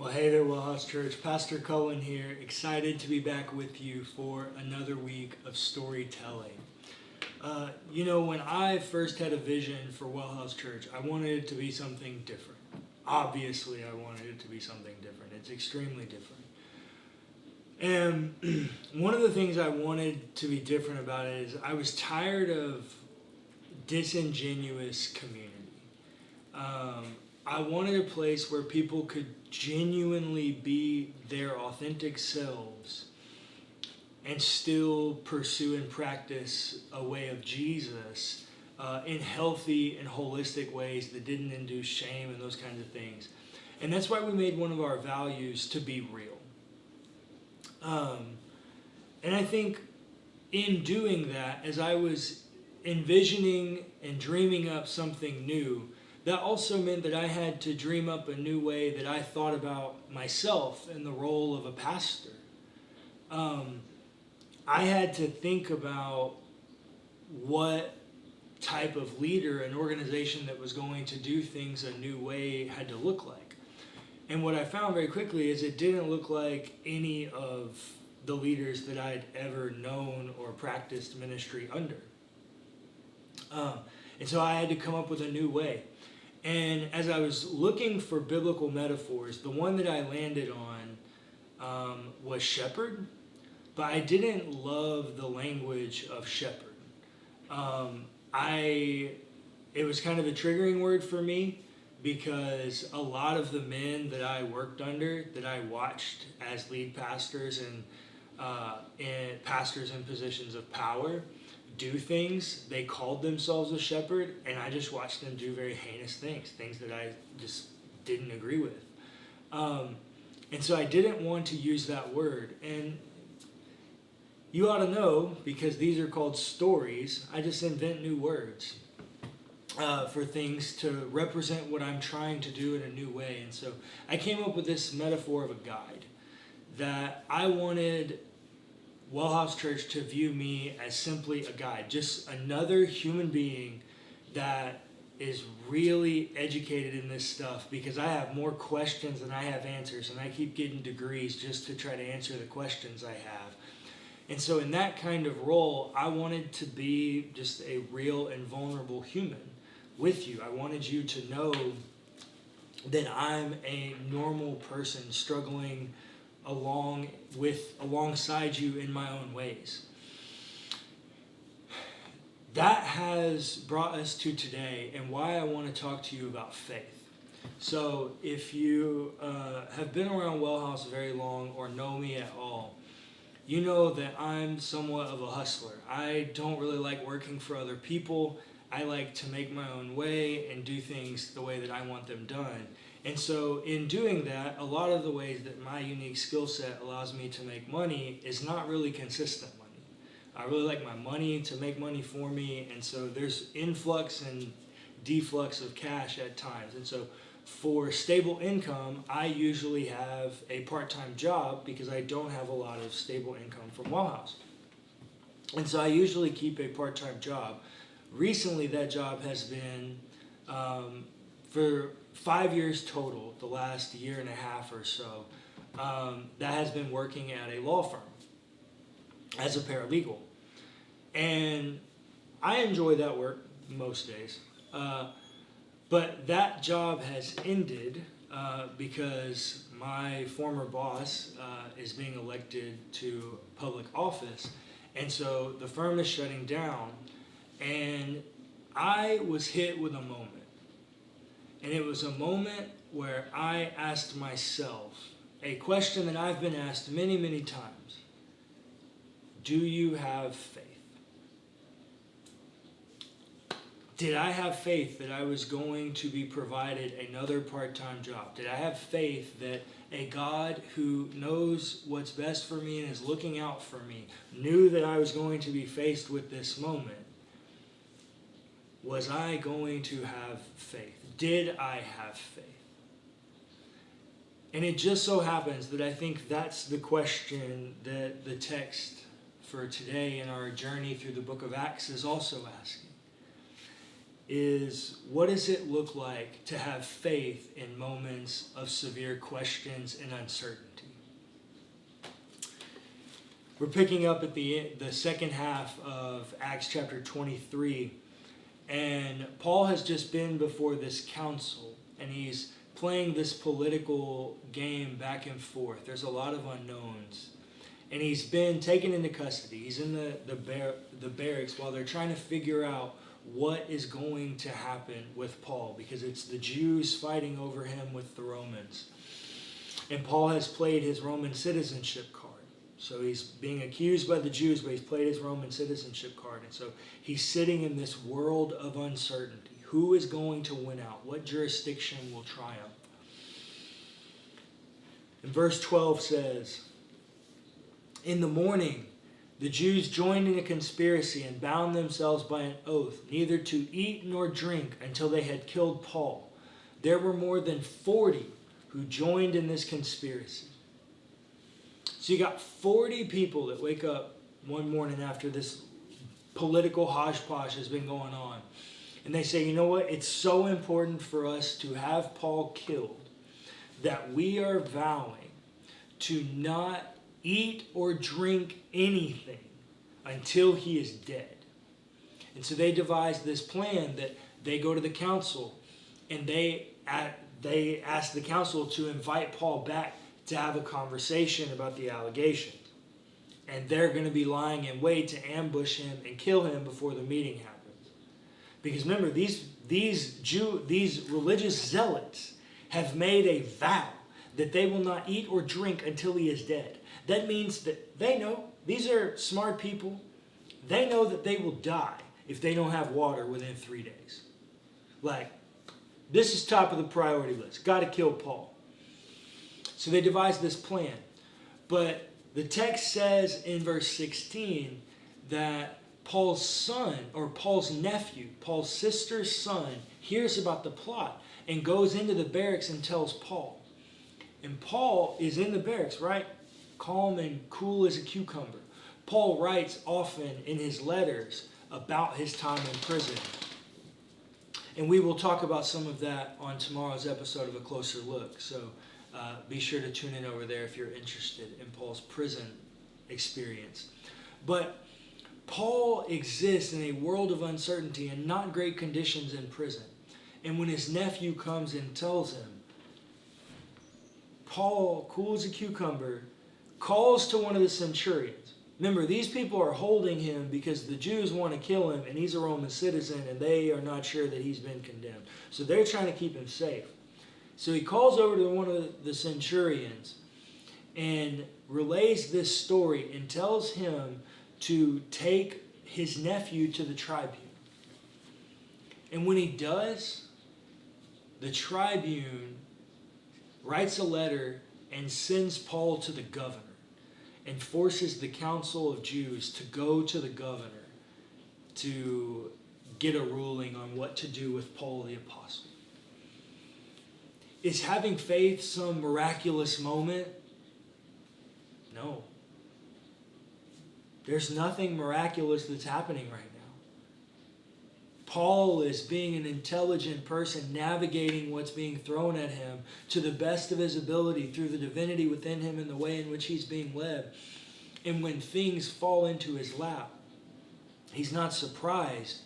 Well, hey there, WellHouse Church. Pastor Cullen here, excited to be back with you for another week of storytelling. When I first had a vision for WellHouse Church, I wanted it to be something different. Obviously, I wanted it to be something different. It's extremely different. And one of the things I wanted to be different about it is I was tired of disingenuous community. I wanted a place where people could genuinely be their authentic selves and still pursue and practice a way of Jesus in healthy and holistic ways that didn't induce shame and those kinds of things. And that's why we made one of our values to be real. And I think in doing that, as I was envisioning and dreaming up something new, that also meant that I had to dream up a new way that I thought about myself and the role of a pastor. I had to think about what type of leader an organization that was going to do things a new way had to look like. And what I found very quickly is it didn't look like any of the leaders that I'd ever known or practiced ministry under. And so I had to come up with a new way. And as I was looking for biblical metaphors, the one that I landed on was shepherd, but I didn't love the language of shepherd. It was kind of a triggering word for me because a lot of the men that I worked under, that I watched as lead pastors and pastors in positions of power, do things, they called themselves a shepherd, and I just watched them do very heinous things that I just didn't agree with. And so I didn't want to use that word. And you ought to know, because these are called stories, I just invent new words for things to represent what I'm trying to do in a new way. And so I came up with this metaphor of a guide, that I wanted WellHouse Church to view me as simply a guide, just another human being that is really educated in this stuff, because I have more questions than I have answers, and I keep getting degrees just to try to answer the questions I have. And so in that kind of role, I wanted to be just a real and vulnerable human with you. I wanted you to know that I'm a normal person struggling alongside you in my own ways. That has brought us to today and why I want to talk to you about faith. So if you have been around WellHouse very long or know me at all, you know that I'm somewhat of a hustler. I don't really like working for other people. I like to make my own way and do things the way that I want them done. And so in doing that, a lot of the ways that my unique skill set allows me to make money is not really consistent money. I really like my money to make money for me, and so there's influx and deflux of cash at times. And so for stable income, I usually have a part-time job because I don't have a lot of stable income from WellHouse. And so I usually keep a part-time job. Recently, that job has been for 5 years total, the last year and a half or so, that has been working at a law firm as a paralegal. And I enjoy that work most days. But that job has ended because my former boss is being elected to public office. And so the firm is shutting down. And I was hit with a moment. And it was a moment where I asked myself a question that I've been asked many, many times. Do you have faith? Did I have faith that I was going to be provided another part-time job? Did I have faith that a God who knows what's best for me and is looking out for me knew that I was going to be faced with this moment? Was I going to have faith? Did I have faith? And it just so happens that I think that's the question that the text for today in our journey through the book of Acts is also asking. is what does it look like to have faith in moments of severe questions and uncertainty? We're picking up at the second half of Acts chapter 23, and Paul has just been before this council, and he's playing this political game back and forth. There's a lot of unknowns. And he's been taken into custody. He's in the barracks while they're trying to figure out what is going to happen with Paul, because it's the Jews fighting over him with the Romans. And Paul has played his Roman citizenship card. So he's being accused by the Jews, but he's played his Roman citizenship card. And so he's sitting in this world of uncertainty. Who is going to win out? What jurisdiction will triumph? And verse 12 says, "In the morning, the Jews joined in a conspiracy and bound themselves by an oath, neither to eat nor drink until they had killed Paul. There were more than 40 who joined in this conspiracy." So you got 40 people that wake up one morning after this political hodgepodge has been going on. And they say, you know what? It's so important for us to have Paul killed that we are vowing to not eat or drink anything until he is dead. And so they devise this plan that they go to the council and they ask the council to invite Paul back to have a conversation about the allegations. And they're going to be lying in wait to ambush him and kill him before the meeting happens. Because remember, these religious zealots have made a vow that they will not eat or drink until he is dead. That means that they know, these are smart people, they know that they will die if they don't have water within 3 days. Like, this is top of the priority list. Got to kill Paul. So they devise this plan. But the text says in verse 16 that Paul's son, or Paul's nephew, Paul's sister's son, hears about the plot and goes into the barracks and tells Paul. And Paul is in the barracks, right? Calm and cool as a cucumber. Paul writes often in his letters about his time in prison. And we will talk about some of that on tomorrow's episode of A Closer Look. So be sure to tune in over there if you're interested in Paul's prison experience. But Paul exists in a world of uncertainty and not great conditions in prison. And when his nephew comes and tells him, Paul, cool as a cucumber, calls to one of the centurions. Remember, these people are holding him because the Jews want to kill him, and he's a Roman citizen, and they are not sure that he's been condemned. So they're trying to keep him safe. So he calls over to one of the centurions and relays this story and tells him to take his nephew to the tribune. And when he does, the tribune writes a letter and sends Paul to the governor and forces the council of Jews to go to the governor to get a ruling on what to do with Paul the apostle. Is having faith some miraculous moment? No. There's nothing miraculous that's happening right now. Paul is being an intelligent person, navigating what's being thrown at him to the best of his ability through the divinity within him and the way in which he's being led. And when things fall into his lap, he's not surprised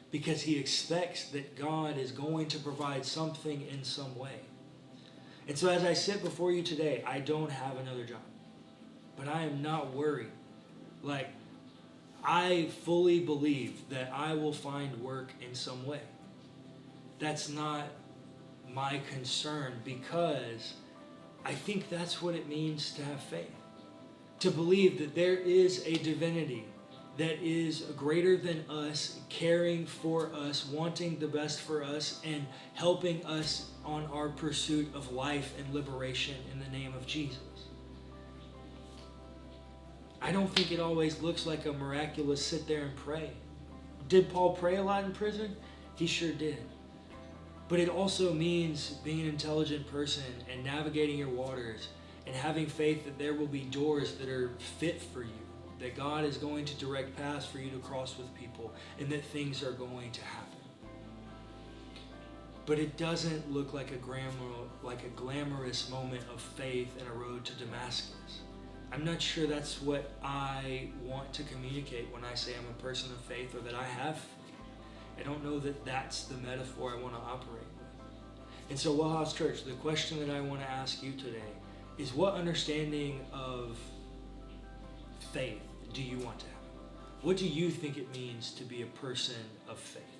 because he expects that God is going to provide something in some way. And so as I sit before you today, I don't have another job, but I am not worried. Like, I fully believe that I will find work in some way. That's not my concern, because I think that's what it means to have faith. To believe that there is a divinity that is greater than us, caring for us, wanting the best for us, and helping us on our pursuit of life and liberation in the name of Jesus. I don't think it always looks like a miraculous sit there and pray. Did Paul pray a lot in prison? He sure did. But it also means being an intelligent person and navigating your waters and having faith that there will be doors that are fit for you, that God is going to direct paths for you to cross with people, and that things are going to happen. but it doesn't look like a glamorous moment of faith and a road to Damascus. I'm not sure that's what I want to communicate when I say I'm a person of faith or that I have faith. I don't know that that's the metaphor I want to operate with. And so, WellHouse Church, the question that I want to ask you today is, what understanding of faith do you want to have? What do you think it means to be a person of faith?